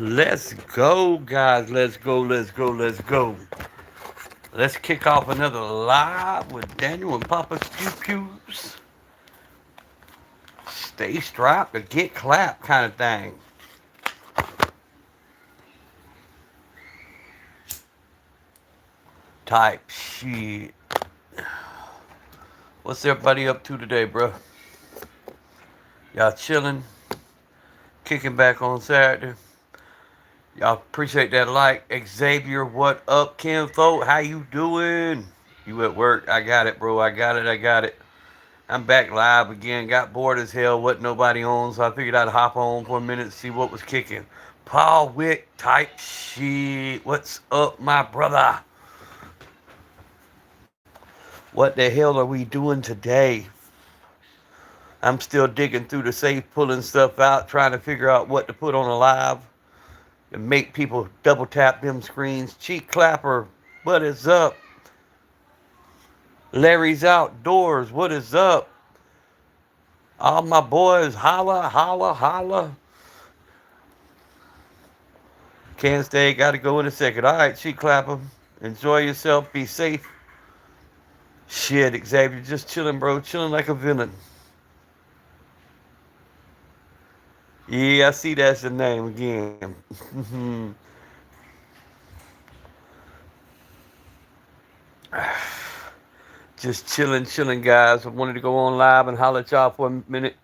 Let's go, guys. Let's go, let's go, let's go. Let's kick off another live with Daniel and Papa's Pew Pews. Stay strapped or get clapped kind of thing. Type shit. What's everybody up to today, bro? Y'all chilling? Kicking back on Saturday? Y'all appreciate that like. Xavier, what up, Kinfolk? How you doing? You at work? I got it, bro. I got it. I got it. I'm back live again. Got bored as hell. Wasn't nobody on, so I figured I'd hop on for a minute to see what was kicking. Paul Wick type shit. What's up, my brother? What the hell are we doing today? I'm still digging through the safe, pulling stuff out, trying to figure out what to put on a live and make people double tap them screens. Cheek clapper, what is up? Larry's outdoors, what is up? All my boys, holla, holla, holla. Can't stay, gotta go in a second. All right, cheek clapper. Enjoy yourself, be safe. Shit, Xavier, just chilling, bro. Chilling like a villain. Yeah, I see that's the name again. Just chilling, chilling, guys. I wanted to go on live and holler at y'all for a minute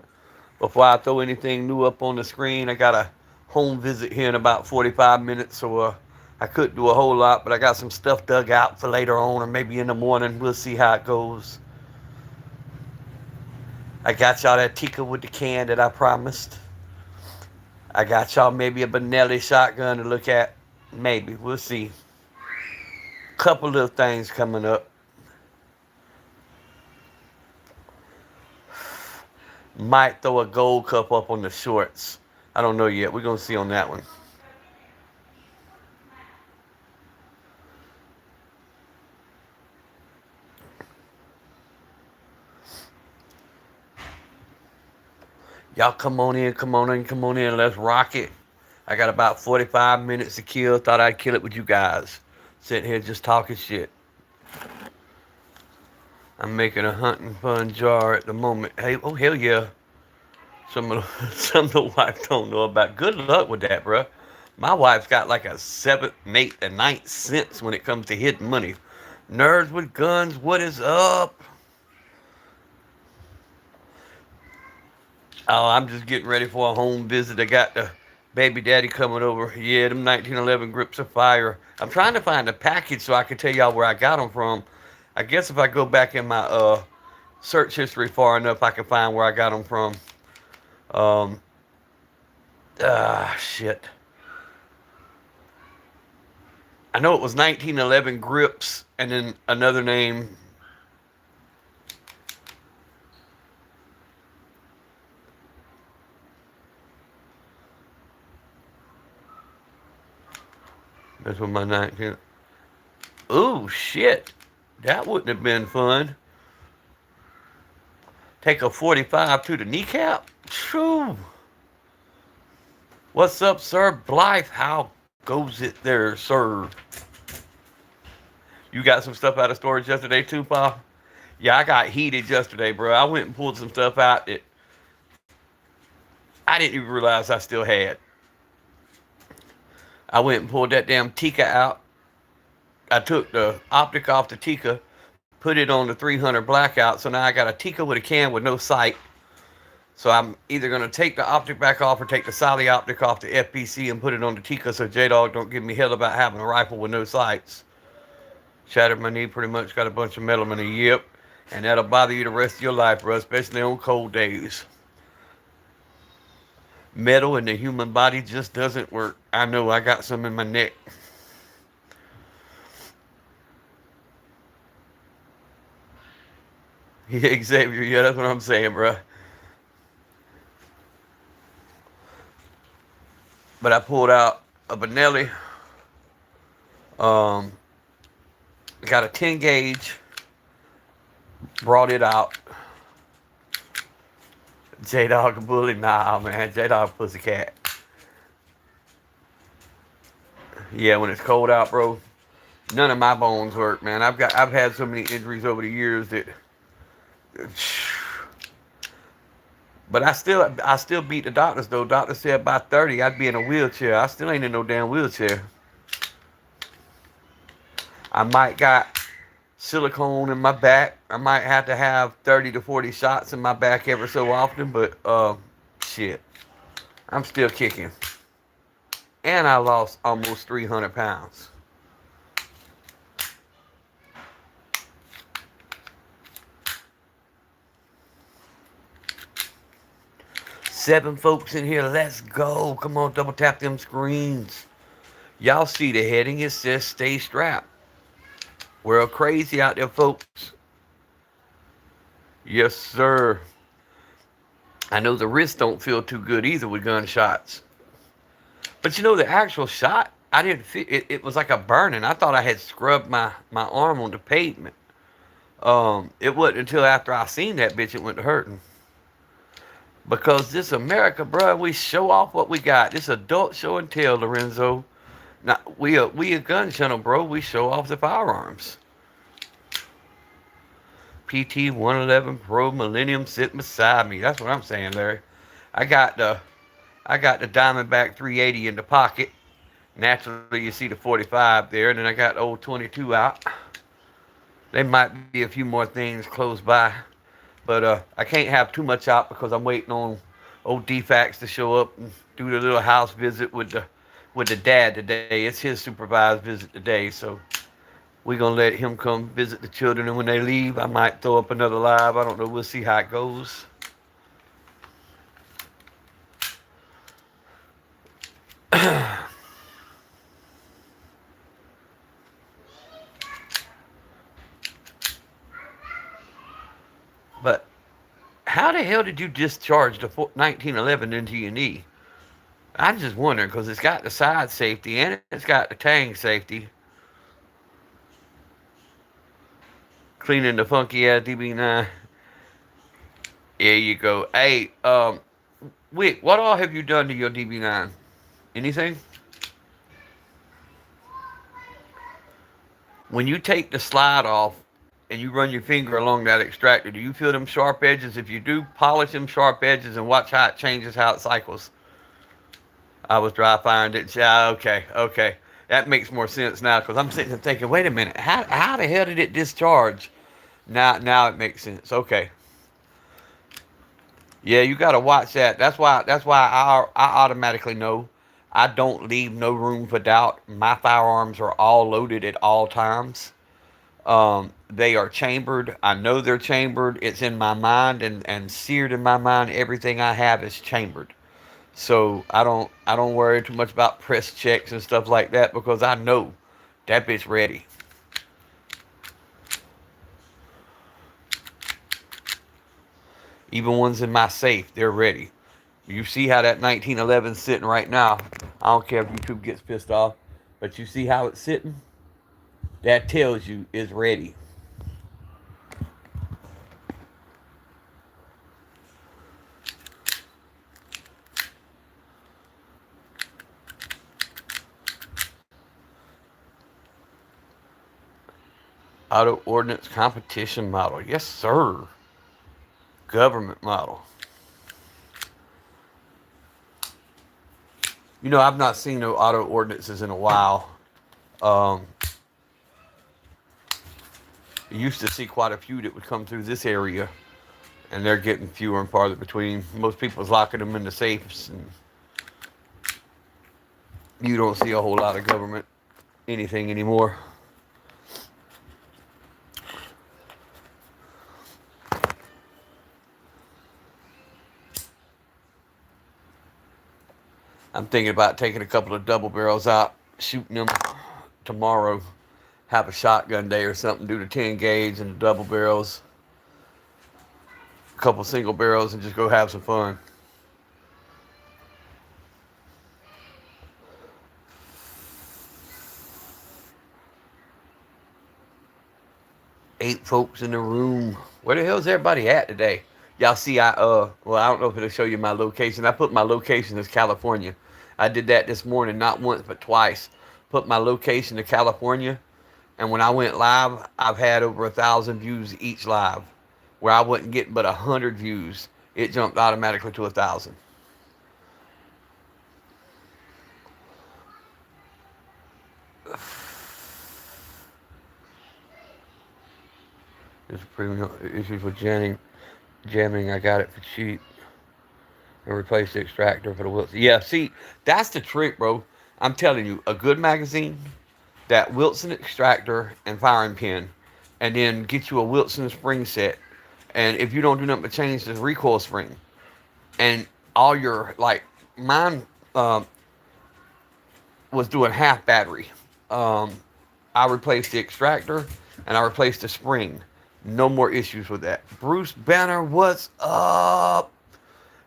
before I throw anything new up on the screen. I got a home visit here in about 45 minutes, so I couldn't do a whole lot, but I got some stuff dug out for later on or maybe in the morning. We'll see how it goes. I got y'all that Tika with the can that I promised. I got y'all maybe a Benelli shotgun to look at. Maybe. We'll see. Couple of things coming up. Might throw a gold cup up on the shorts. I don't know yet. We're going to see on that one. Y'all come on in, come on in, come on in. Let's rock it. I got about 45 minutes to kill. Thought I'd kill it with you guys. Sitting here just talking shit. I'm making a hunting fun jar at the moment. Hey, oh hell yeah. Some of the wife don't know about. Good luck with that, bro. My wife's got like a seventh, eighth, and ninth sense when it comes to hidden money. Nerds with guns, what is up? Oh, I'm just getting ready for a home visit. I got the baby daddy coming over. Yeah, them 1911 grips of fire. I'm trying to find a package so I can tell y'all where I got them from. I guess if I go back in my search history far enough, I can find where I got them from. Um, shit. I know it was 1911 grips, and then another name. That's what my 19. Ooh, shit. That wouldn't have been fun. Take a 45 to the kneecap? True. What's up, sir? Blythe, how goes it there, sir? You got some stuff out of storage yesterday too, Pa? Yeah, I got heated yesterday, bro. I went and pulled some stuff out that I didn't even realize I still had. I went and pulled that damn Tika out. I took the optic off the Tika, put it on the 300 blackout, so now I got a Tika with a can with no sight. So I'm either going to take the optic back off or take the solid optic off the FPC and put it on the Tika so J-Dog don't give me hell about having a rifle with no sights. Shattered my knee, pretty much got a bunch of metal in it. Yep. And that'll bother you the rest of your life, bro, especially on cold days. Metal in the human body just doesn't work. I know, I got some in my neck. Yeah, Xavier, yeah, that's what I'm saying, bro. But I pulled out a Benelli. Um, got a 10 gauge. Brought it out. J Dog a bully? Nah, man. J Dog pussycat. Yeah, when it's cold out, bro, none of my bones work, man. I've had so many injuries over the years that, but I still beat the doctors though. Doctor said by 30 I'd be in a wheelchair. I still ain't in no damn wheelchair. I might got silicone in my back. I might have to have 30 to 40 shots in my back ever so often, but shit, I'm still kicking. And I lost almost 300 pounds. 7 folks in here. Let's go. Come on, double tap them screens. Y'all see the heading. It says stay strapped. We're crazy out there, folks. Yes, sir. I know the wrists don't feel too good either with gunshots. But you know, the actual shot, I didn't feel it. It was like a burning. I thought I had scrubbed my arm on the pavement. It wasn't until after I seen that bitch it went to hurting. Because this America, bruh, we show off what we got. This adult show and tell, Lorenzo. Now, we a gun channel, bro. We show off the firearms. PT 111 Pro Millennium sitting beside me. That's what I'm saying, Larry. I got the Diamondback 380 in the pocket. Naturally, you see the 45 there, and then I got the old 22 out. There might be a few more things close by, but I can't have too much out because I'm waiting on old DFAX to show up and do the little house visit with the dad today. It's his supervised visit today, so we're gonna let him come visit the children, and when they leave, I might throw up another live. I don't know. We'll see how it goes. But how the hell did you discharge the 1911 into your knee? I'm just wondering because it's got the side safety and it's got the tang safety. Cleaning the funky ass DB9. There you go. Hey, Wick, what all have you done to your DB9? Anything? When you take the slide off and you run your finger along that extractor, do you feel them sharp edges? If you do, polish them sharp edges and watch how it changes, how it cycles. I was dry firing it. Yeah, okay, okay. That makes more sense now because I'm sitting there thinking, wait a minute, how the hell did it discharge? Now it makes sense. Okay. Yeah, you got to watch that. That's why I automatically know I don't leave no room for doubt. My firearms are all loaded at all times. They are chambered. I know they're chambered. It's in my mind and seared in my mind. Everything I have is chambered. So I don't worry too much about press checks and stuff like that because I know that bitch ready. Even ones in my safe, they're ready. You see how that 1911 is sitting right now. I don't care if YouTube gets pissed off, but you see how it's sitting? That tells you it's ready. Auto ordnance competition model. Yes, sir. Government model. You know, I've not seen no auto ordinances in a while. Um, I used to see quite a few that would come through this area, and they're getting fewer and farther between. Most people's locking them in the safes, and you don't see a whole lot of government anything anymore. I'm thinking about taking a couple of double barrels out, shooting them tomorrow. Have a shotgun day or something. Do the 10 gauge and the double barrels, a couple single barrels, and just go have some fun. 8 folks in the room. Where the hell's everybody at today? Y'all see, well, I don't know if it'll show you my location. I put my location as California. I did that this morning, not once but twice. put my location to California, and when I went live, I've had over 1,000 views each live. Where I wasn't getting but 100 views, it jumped automatically to 1,000. There's premium issues with jamming. I got it for cheap and replaced the extractor for the Wilson. Yeah, see, that's the trick, bro. I'm telling you, a good magazine, that Wilson extractor and firing pin, and then get you a Wilson spring set. And if you don't do nothing but change the recoil spring, and all your like mine was doing half battery. Um, I replaced the extractor and I replaced the spring. No more issues with that. Bruce Banner, what's up?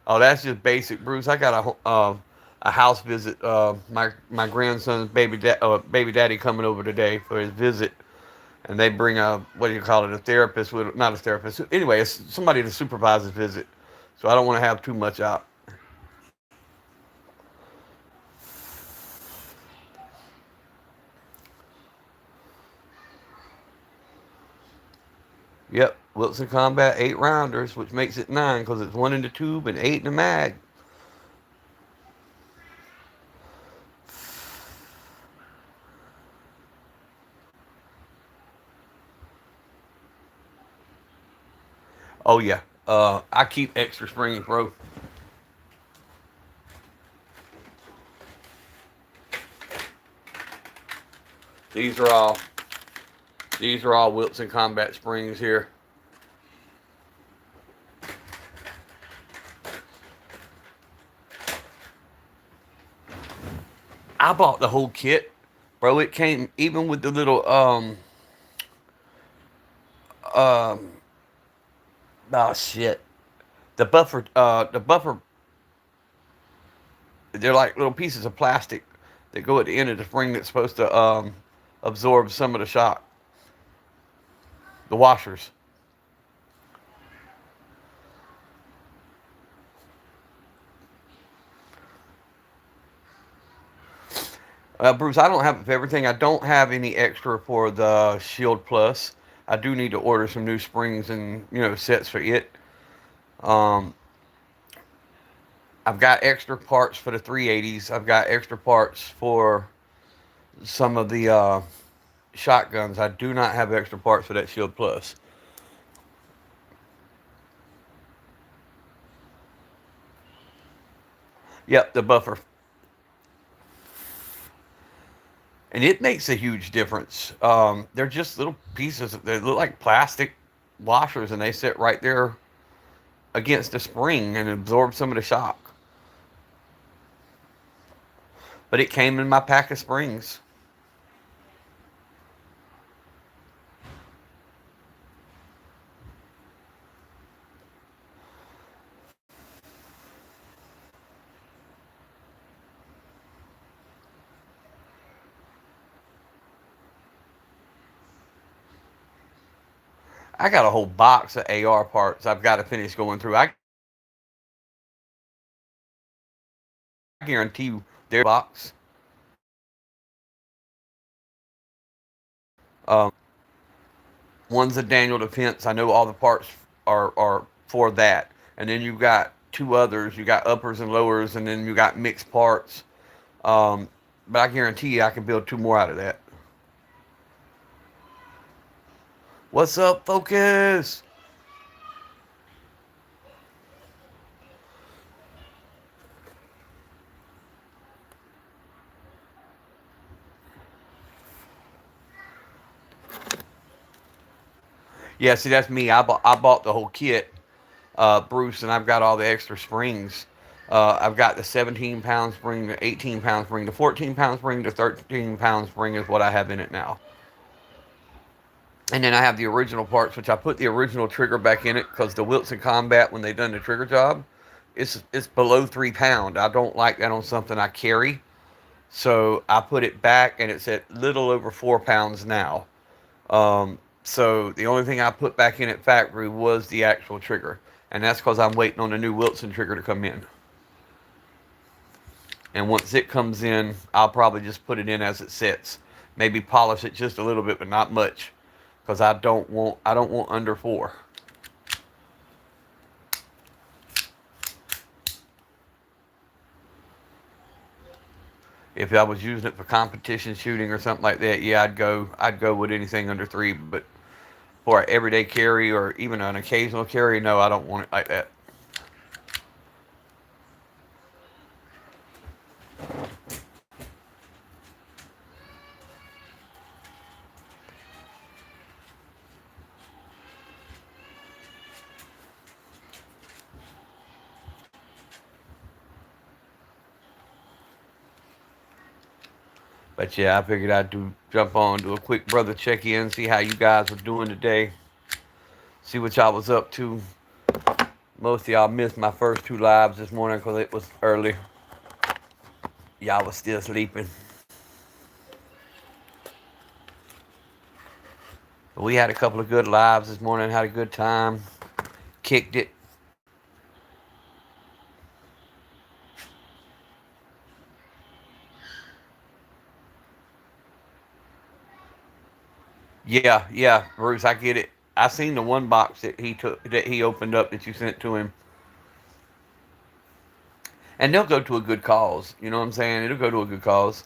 Oh, that's just basic, Bruce. I got a house visit. My grandson's baby daddy coming over today for his visit, and they bring a, what do you call it, a therapist with, not a therapist. Anyway, it's somebody to supervise his visit. So I don't want to have too much out. Yep, Wilson Combat 8 rounders, which makes it 9 because it's 1 in the tube and 8 in the mag. Oh yeah, I keep extra springs, bro. These are all these are all Wilson Combat springs here. I bought the whole kit, bro. It came even with the little um oh shit, the buffer, they're like little pieces of plastic that go at the end of the spring that's supposed to absorb some of the shock. The washers. Bruce, I don't have everything. I don't have any extra for the Shield Plus. I do need to order some new springs and sets for it. Um, I've got extra parts for the 380s. I've got extra parts for some of the shotguns. I do not have extra parts for that Shield Plus. Yep, the buffer. And it makes a huge difference. They're just little pieces. They look like plastic washers, and they sit right there against the spring and absorb some of the shock. But it came in my pack of springs. I got a whole box of AR parts I've got to finish going through. I guarantee you their box. One's a Daniel Defense. I know all the parts are for that. And then you've got two others. You got uppers and lowers, and then you got mixed parts. But I guarantee you I can build two more out of that. What's up, Focus? Yeah, see, that's me. I bought the whole kit, Bruce, and I've got all the extra springs. I've got the 17-pound spring, the 18-pound spring, the 14-pound spring, the 13-pound spring is what I have in it now. And then I have the original parts, which I put the original trigger back in it because the Wilson Combat, when they done the trigger job, it's below 3 pound. I don't like that on something I carry, so I put it back, and it's at little over 4 pounds now. So the only thing I put back in at factory was the actual trigger, and that's because I'm waiting on the new Wilson trigger to come in. And once it comes in, I'll probably just put it in as it sits. Maybe polish it just a little bit, but not much, because I don't want under 4. If I was using it for competition shooting or something like that, yeah, I'd go with anything under 3. But for an everyday carry or even an occasional carry, no, I don't want it like that. But yeah, I figured I'd jump on, do a quick brother check in, see how you guys were doing today, see what y'all was up to. Most of y'all missed my first 2 lives this morning because it was early. Y'all was still sleeping. But we had a couple of good lives this morning, had a good time, kicked it. Yeah, yeah, Bruce, I get it. I seen the one box that he opened up that you sent to him, and they'll go to a good cause. You know what I'm saying? It'll go to a good cause.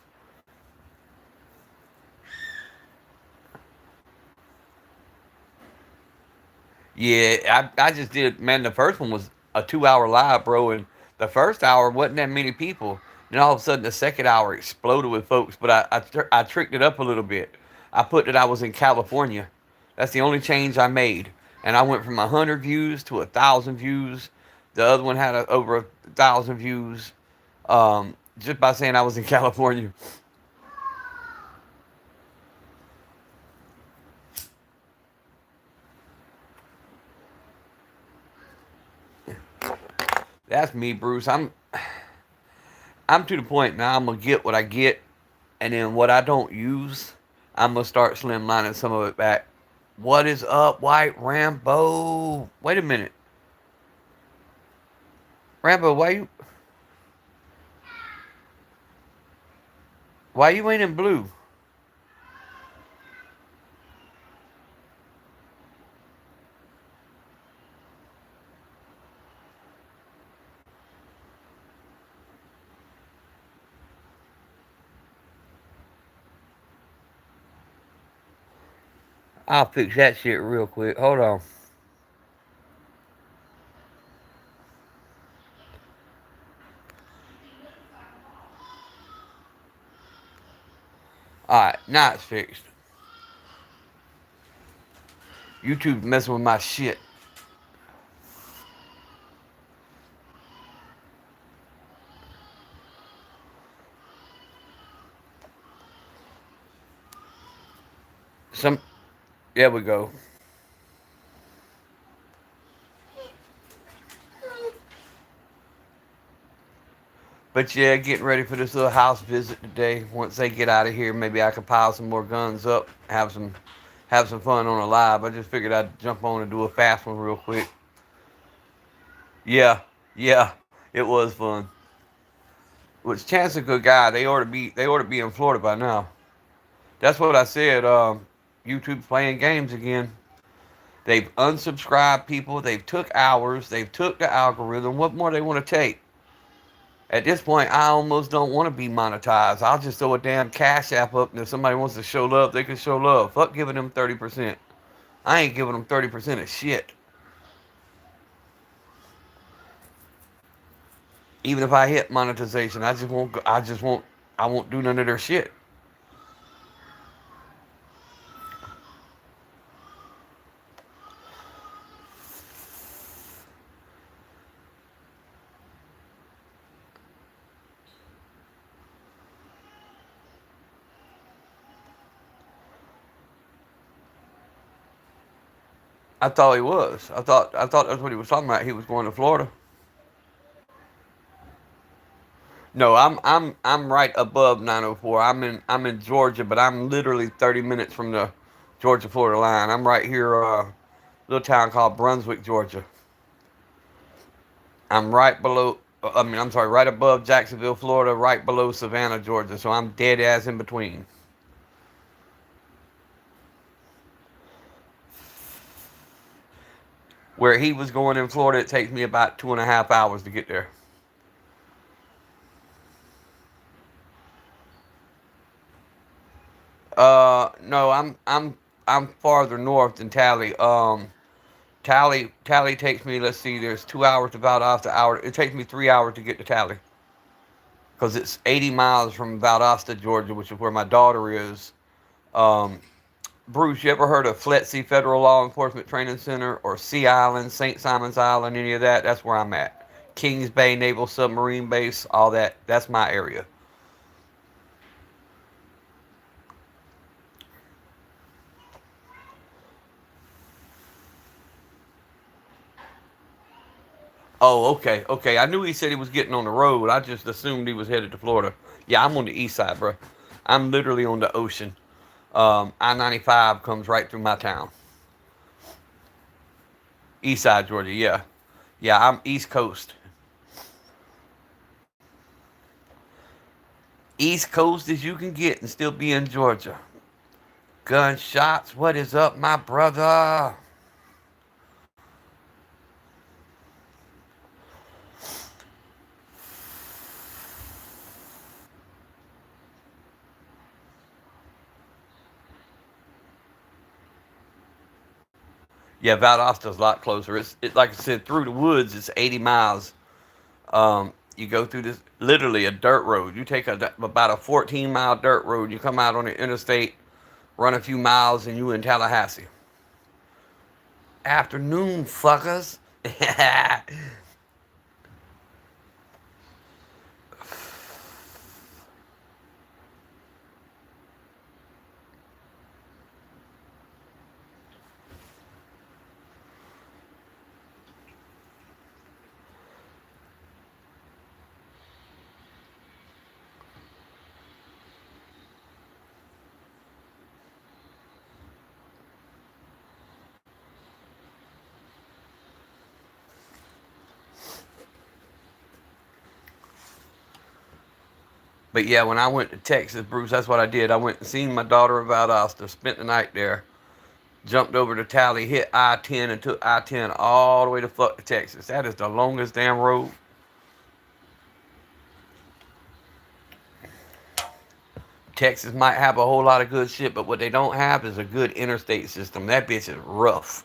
Yeah, I just did. Man, the first one was a 2 hour live, bro, and the first hour wasn't that many people. Then all of a sudden, the second hour exploded with folks. But I tricked it up a little bit. I put that I was in California. That's the only change I made, and I went from 100 views to 1,000 views. The other one had over 1,000 views, just by saying I was in California. That's me, Bruce. I'm to the point now. I'm gonna get what I get, and then what I don't use, I'm gonna start slimlining some of it back. What is up, White Rambo? Wait a minute, Rambo. Why you ain't in blue? I'll fix that shit real quick. Hold on. All right, now it's fixed. YouTube messing with my shit. Some. There we go. But yeah, getting ready for this little house visit today. Once they get out of here, maybe I can pile some more guns up, have some fun on a live. I just figured I'd jump on and do a fast one real quick. Yeah, yeah, it was fun. Which Chance a good guy. They ought to be in Florida by now. That's what I said. YouTube's playing games again. They've unsubscribed people. They've took hours. They've took the algorithm. What more they want to take? At this point, I almost don't want to be monetized. I'll just throw a damn cash app up, and if somebody wants to show love, they can show love. Fuck giving them 30%. I ain't giving them 30% of shit. Even if I hit monetization, I just won't. I just won't. I won't do none of their shit. I thought he was. I thought that's what he was talking about. He was going to Florida. No, I'm right above 904. I'm in Georgia, but I'm literally 30 minutes from the Georgia Florida line. I'm right here, little town called Brunswick, Georgia. I'm right below. I'm sorry, right above Jacksonville, Florida, right below Savannah, Georgia. So I'm dead ass in between. Where he was going in Florida, it takes me about 2.5 hours to get there. No, I'm farther north than Tally. Tally takes me. Let's see, there's 2 hours to Valdosta. Hour. It takes me 3 hours to get to Tally because it's 80 miles from Valdosta, Georgia, which is where my daughter is. Um, Bruce, you ever heard of FLETC Federal Law Enforcement Training Center or Sea Island, St. Simon's Island, any of that? That's where I'm at. Kings Bay Naval Submarine Base, all that. That's my area. Oh, okay, okay. I knew he said he was getting on the road. I just assumed he was headed to Florida. Yeah, I'm on the east side, bro. I'm literally on the ocean. I-95 comes right through my town. East side, Georgia. Yeah, yeah. I'm East Coast. East Coast as you can get and still be in Georgia. Gunshots. What is up, my brother? Yeah, Valdosta's a lot closer. It's like I said, through the woods. It's 80 miles. You go through this literally a dirt road. You take about a 14-mile dirt road. You come out on the interstate, run a few miles, and you in Tallahassee. Afternoon, fuckers. But yeah, when I went to Texas, Bruce, that's what I did. I went and seen my daughter in Valdosta, spent the night there, jumped over to Tally, hit I-10, and took I-10 all the way to fuck to Texas. That is the longest damn road. Texas might have a whole lot of good shit, but what they don't have is a good interstate system. That bitch is rough.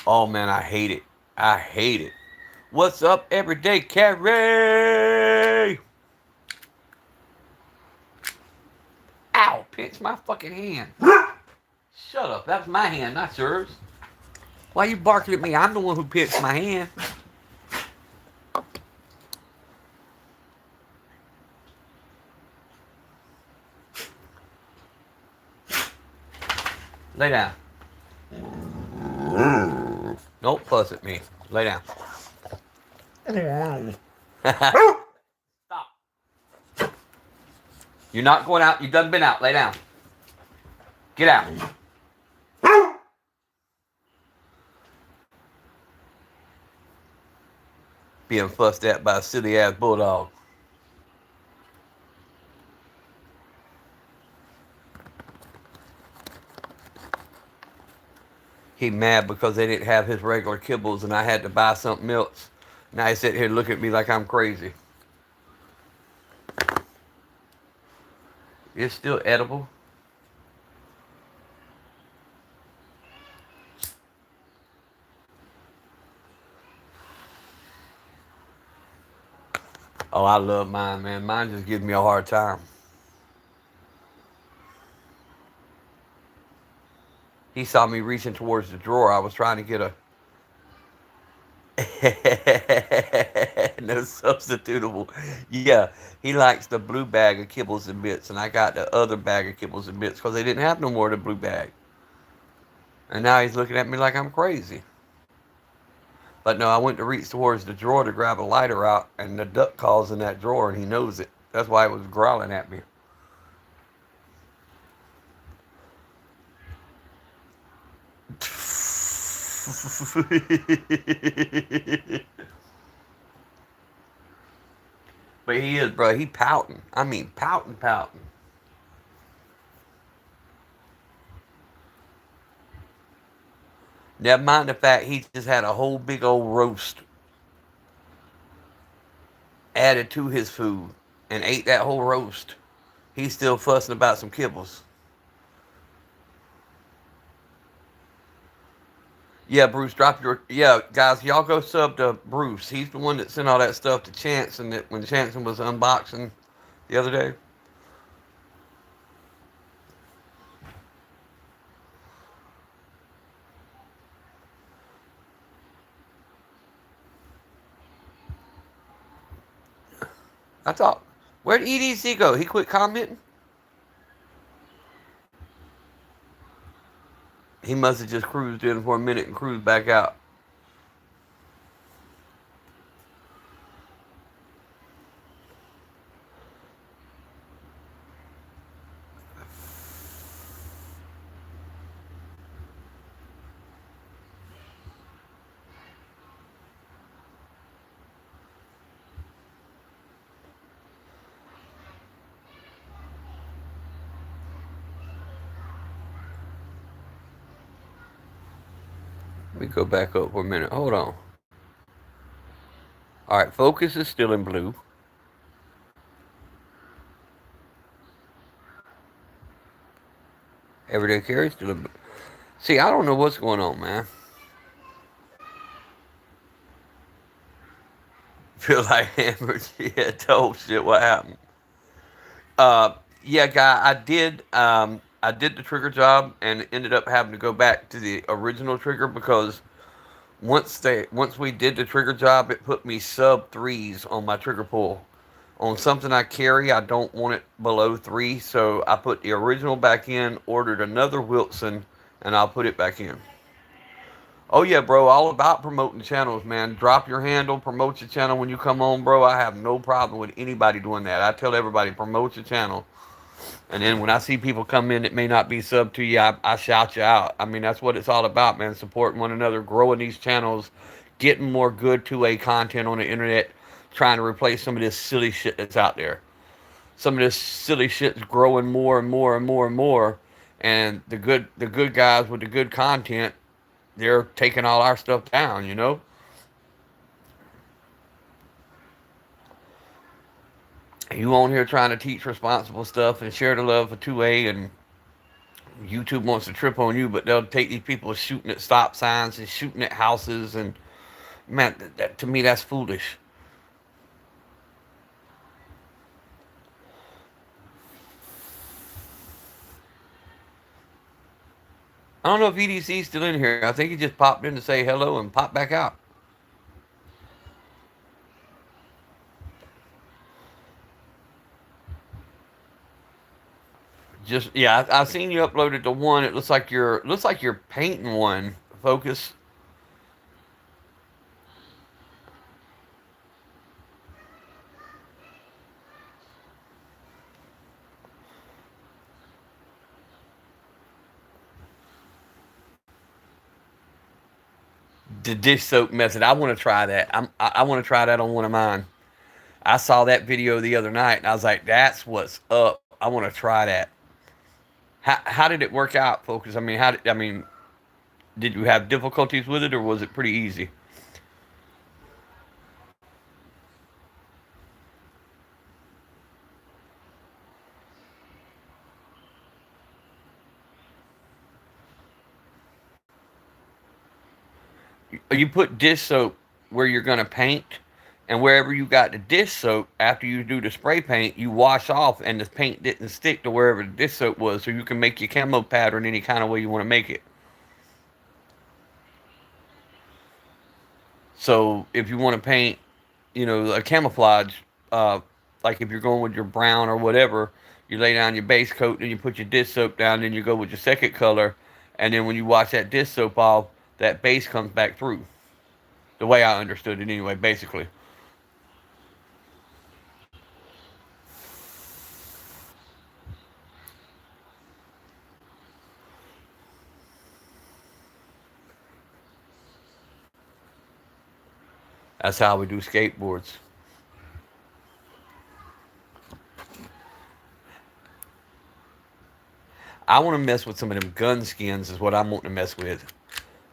Oh man, I hate it. I hate it. What's up, everyday Carrie? Ow, pinch my fucking hand. Shut up. That's my hand, not yours. Why you barking at me? I'm the one who pinched my hand. Lay down. Don't fuss at me. Lay down. Stop. You're not going out. You done been out. Lay down. Get out. Being fussed at by a silly ass bulldog. He mad because they didn't have his regular kibbles and I had to buy something else. Now he sit here looking at me like I'm crazy. It's still edible. Oh, I love mine, man. Mine just gives me a hard time. He saw me reaching towards the drawer. I was trying to get a no substitutable. Yeah, he likes the blue bag of kibbles and bits, and I got the other bag of kibbles and bits because they didn't have no more of the blue bag. And now he's looking at me like I'm crazy. But no, I went to reach towards the drawer to grab a lighter out, and the duck calls in that drawer, and he knows it. That's why it was growling at me. But he is, bro. He pouting. I mean, pouting, pouting. Never mind the fact he just had a whole big old roast added to his food and ate that whole roast. He's still fussing about some kibbles. Yeah, Bruce, drop your. Yeah, guys, y'all go sub to Bruce. He's the one that sent all that stuff to Chance, and that when Chance was unboxing the other day. I thought, where did EDC go? He quit commenting? He must have just cruised in for a minute and cruised back out. Let me go back up for a minute. Hold on. All right, focus is still in blue. Everyday carry still in blue. See, I don't know what's going on, man. Feel like hammered. Yeah, told shit. What happened? Uh, yeah, guy, I did the trigger job and ended up having to go back to the original trigger because once we did the trigger job, it put me sub threes on my trigger pull. On something I carry, I don't want it below three, so I put the original back in, ordered another Wilson, and I'll put it back in. Oh yeah, bro, all about promoting channels, man. Drop your handle, promote your channel when you come on, bro. I have no problem with anybody doing that. I tell everybody, promote your channel. And then when I see people come in that may not be sub to you, I shout you out. I mean, that's what it's all about, man. Supporting one another, growing these channels, getting more good 2A content on the internet, trying to replace some of this silly shit that's out there. Some of this silly shit's growing more and more and more and more. And the good guys with the good content, they're taking all our stuff down, you know? You on here trying to teach responsible stuff and share the love for 2A, and YouTube wants to trip on you, but they'll take these people shooting at stop signs and shooting at houses, and man, to me that's foolish. I don't know if EDC's still in here. I think he just popped in to say hello and popped back out. Just yeah, I seen you uploaded the one. It looks like you're painting one. Focus. The dish soap method. I want to try that. I want to try that on one of mine. I saw that video the other night and I was like, that's what's up. I want to try that. How did it work out, Focus? I mean, did you have difficulties with it or was it pretty easy? You put dish soap where you're gonna paint, and wherever you got the dish soap, after you do the spray paint, you wash off, and the paint didn't stick to wherever the dish soap was, so you can make your camo pattern any kind of way you want to make it. So if you want to paint, a camouflage, uh, like if you're going with your brown or whatever, you lay down your base coat, then you put your dish soap down, then you go with your second color, and then when you wash that dish soap off, that base comes back through. The way I understood it, anyway. Basically, that's how we do skateboards. I want to mess with some of them gun skins. Is what I'm wanting to mess with.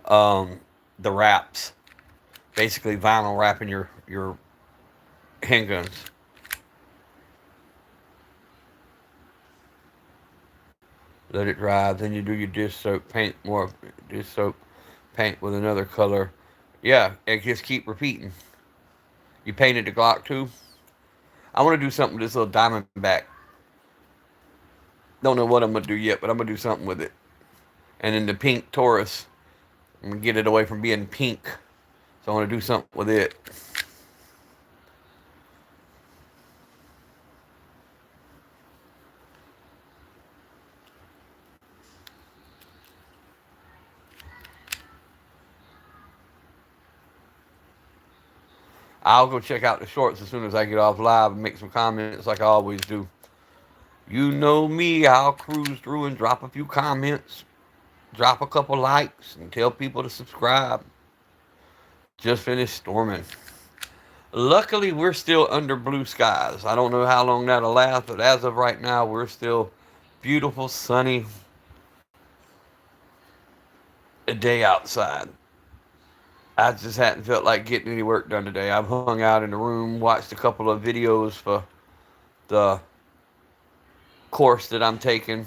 Um, the wraps, basically vinyl wrapping your handguns. Let it dry. Then you do your dish soap, paint more dish soap, paint with another color. Yeah, and just keep repeating. You painted the Glock too. I want to do something with this little Diamondback. Don't know what I'm gonna do yet, but I'm gonna do something with it. And then the pink Taurus, I'm gonna get it away from being pink. So I want to do something with it. I'll go check out the shorts as soon as I get off live and make some comments like I always do. You know me, I'll cruise through and drop a few comments, drop a couple likes, and tell people to subscribe. Just finished storming. Luckily, we're still under blue skies. I don't know how long that'll last, but as of right now, we're still beautiful, sunny, a day outside. I just hadn't felt like getting any work done today. I've hung out in the room, watched a couple of videos for the course that I'm taking,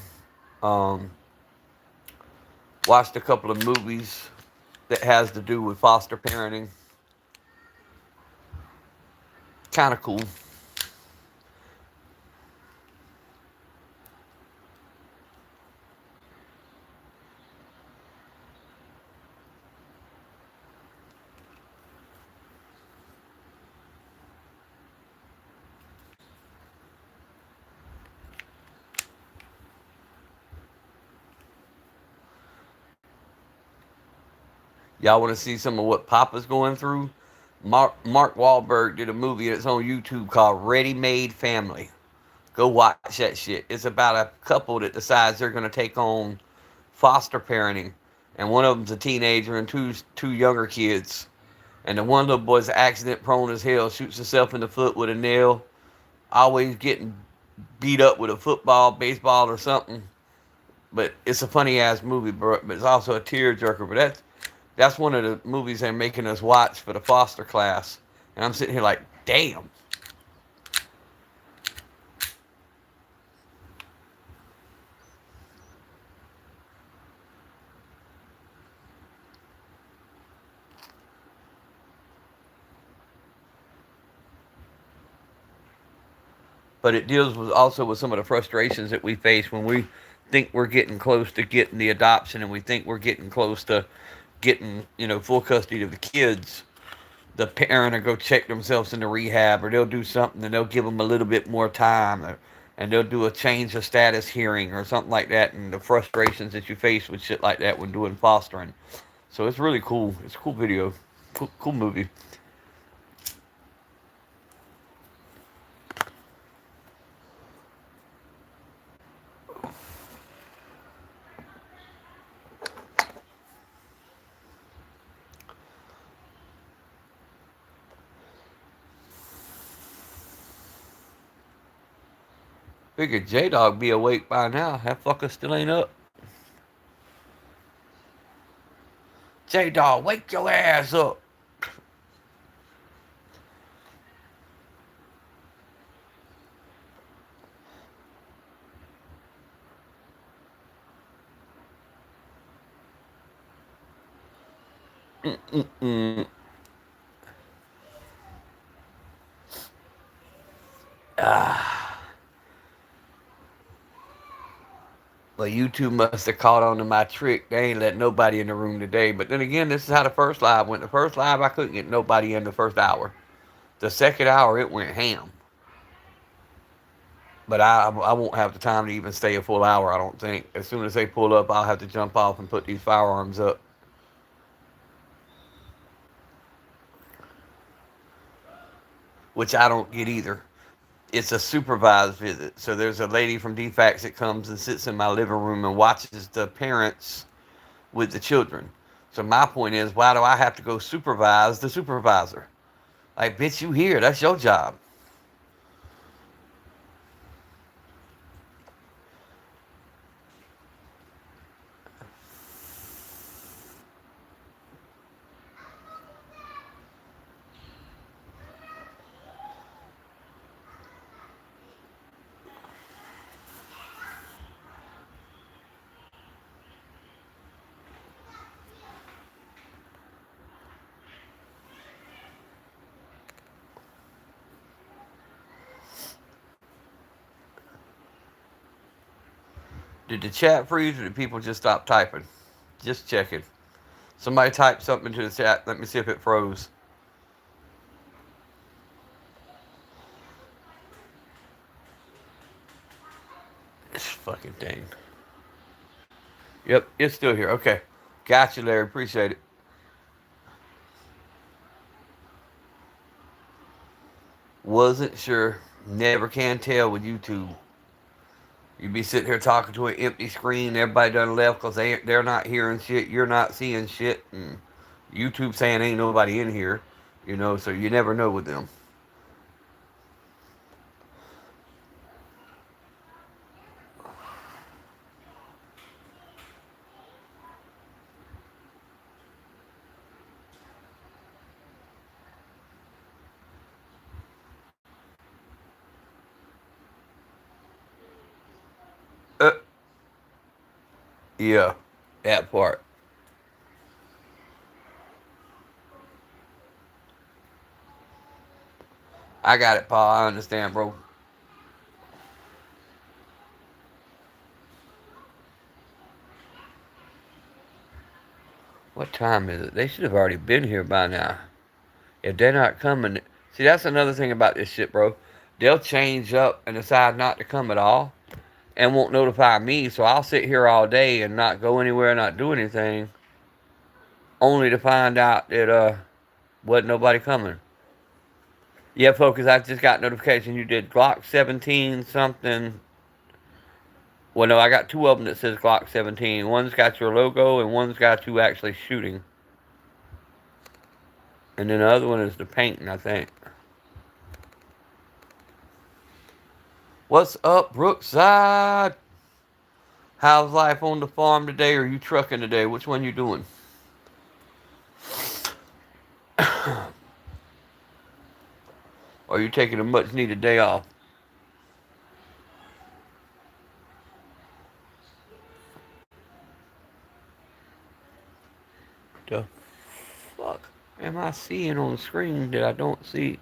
um, watched a couple of movies that has to do with foster parenting. Kind of cool. Y'all want to see some of what Papa's going through? Mark Wahlberg did a movie that's on YouTube called Ready Made Family. Go watch that shit. It's about a couple that decides they're going to take on foster parenting, and one of them's a teenager and two younger kids. And the one little boy's accident prone as hell, shoots himself in the foot with a nail, always getting beat up with a football, baseball, or something. But it's a funny ass movie, bro. But it's also a tearjerker. But that's one of the movies they're making us watch for the foster class. And I'm sitting here like, damn. But it deals with also with some of the frustrations that we face when we think we're getting close to getting the adoption, and we think we're getting close to getting, full custody of the kids. The parent will go check themselves into rehab, or they'll do something and they'll give them a little bit more time, and they'll do a change of status hearing or something like that, and the frustrations that you face with shit like that when doing fostering. So it's really cool. It's a cool video. Cool movie. Figured J Dog be awake by now. That fucker still ain't up. J Dog, wake your ass up. Mm-mm-mm. Ah. Well, YouTube must have caught on to my trick. They ain't let nobody in the room today. But then again, this is how the first live went. The first live, I couldn't get nobody in the first hour. The second hour, it went ham. But I won't have the time to even stay a full hour, I don't think. As soon as they pull up, I'll have to jump off and put these firearms up. which I don't get either. It's a supervised visit. So there's a lady from DFAX that comes and sits in my living room and watches the parents with the children. So my point is, why do I have to go supervise the supervisor? Like, bitch, you here. That's your job. Did the chat freeze or did people just stop typing? Just checking. Somebody type something into the chat. Let me see if it froze. This fucking thing. Yep, it's still here. Okay. Got you, Larry. Appreciate it. Wasn't sure. Never can tell with YouTube. You be sitting here talking to an empty screen. Everybody done left because they're not hearing shit. You're not seeing shit. And YouTube saying ain't nobody in here. You know, so you never know with them. Uh, yeah, that part. I got it, Paul. I understand, bro. What time is it? They should have already been here by now. If they're not coming, see, that's another thing about this shit, bro. They'll change up and decide not to come at all and won't notify me, so I'll sit here all day and not go anywhere, not do anything, only to find out that wasn't nobody coming. Yeah, Focus, I just got notification you did Glock 17 something. Well, no, I got two of them that says Glock 17. One's got your logo and one's got you actually shooting. And then the other one is the painting, I think. What's up, Brookside? How's life on the farm today? Or are you trucking today? Which one you doing? Or are you taking a much needed day off? The fuck am I seeing on the screen that I don't see?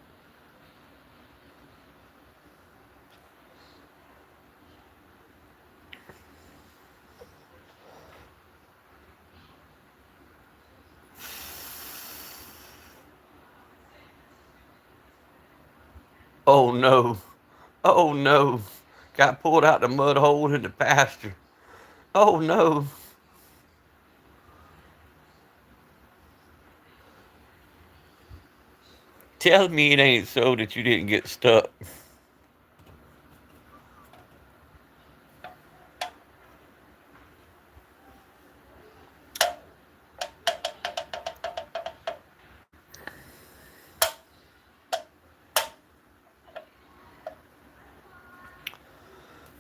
Oh no. Oh no. Got pulled out the mud hole in the pasture. Oh no. Tell me it ain't so that you didn't get stuck.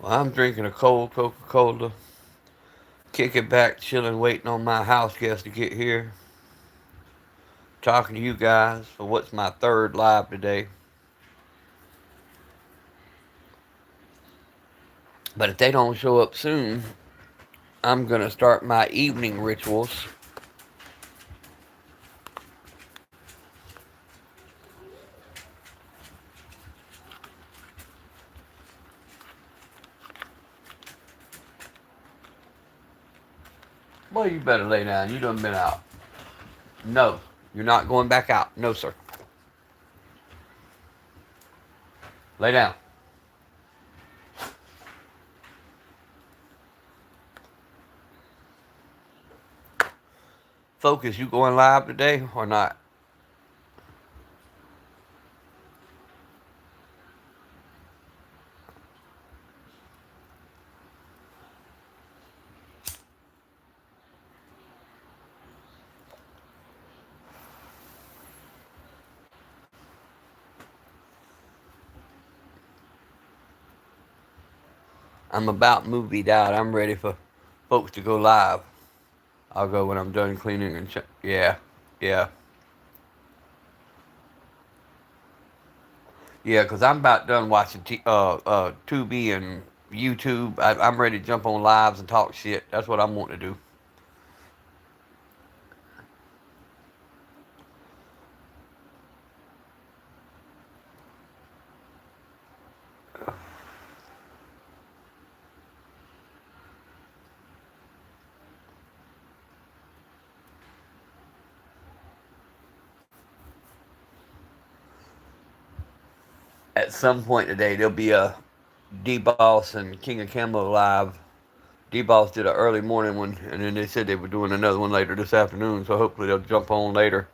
Well, I'm drinking a cold Coca Cola, kicking back, chilling, waiting on my house guests to get here. Talking to you guys for what's my third live today. But if they don't show up soon, I'm going to start my evening rituals. Well, you better lay down. You done been out. No, you're not going back out. No, sir. Lay down. Focus, you going live today or not? I'm about movied out. I'm ready for folks to go live. I'll go when I'm done cleaning and yeah, yeah, yeah. Cause I'm about done watching Tubi and YouTube. I'm ready to jump on lives and talk shit. That's what I'm wanting to do. At some point today, there'll be a D Boss and King of Camo live. D Boss did an early morning one, and then they said they were doing another one later this afternoon. So hopefully they'll jump on later.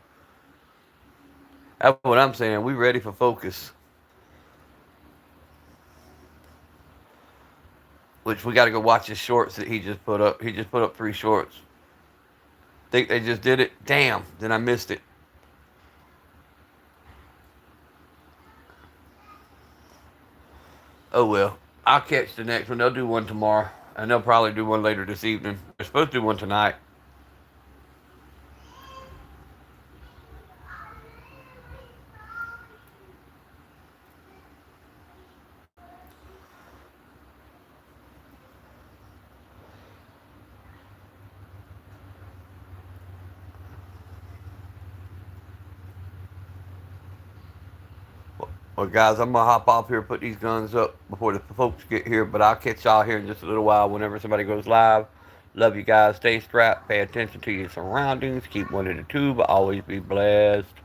That's what I'm saying. We ready for focus, which we got to go watch his shorts that he just put up. He just put up 3 shorts. Think they just did it? Damn! Then I missed it. Oh well. I'll catch the next one. They'll do one tomorrow, and they'll probably do one later this evening. They're supposed to do one tonight. Well, guys, I'm gonna hop off here, put these guns up before the folks get here. But I'll catch y'all here in just a little while whenever somebody goes live. Love you guys. Stay strapped. Pay attention to your surroundings. Keep one in the tube. Always be blessed.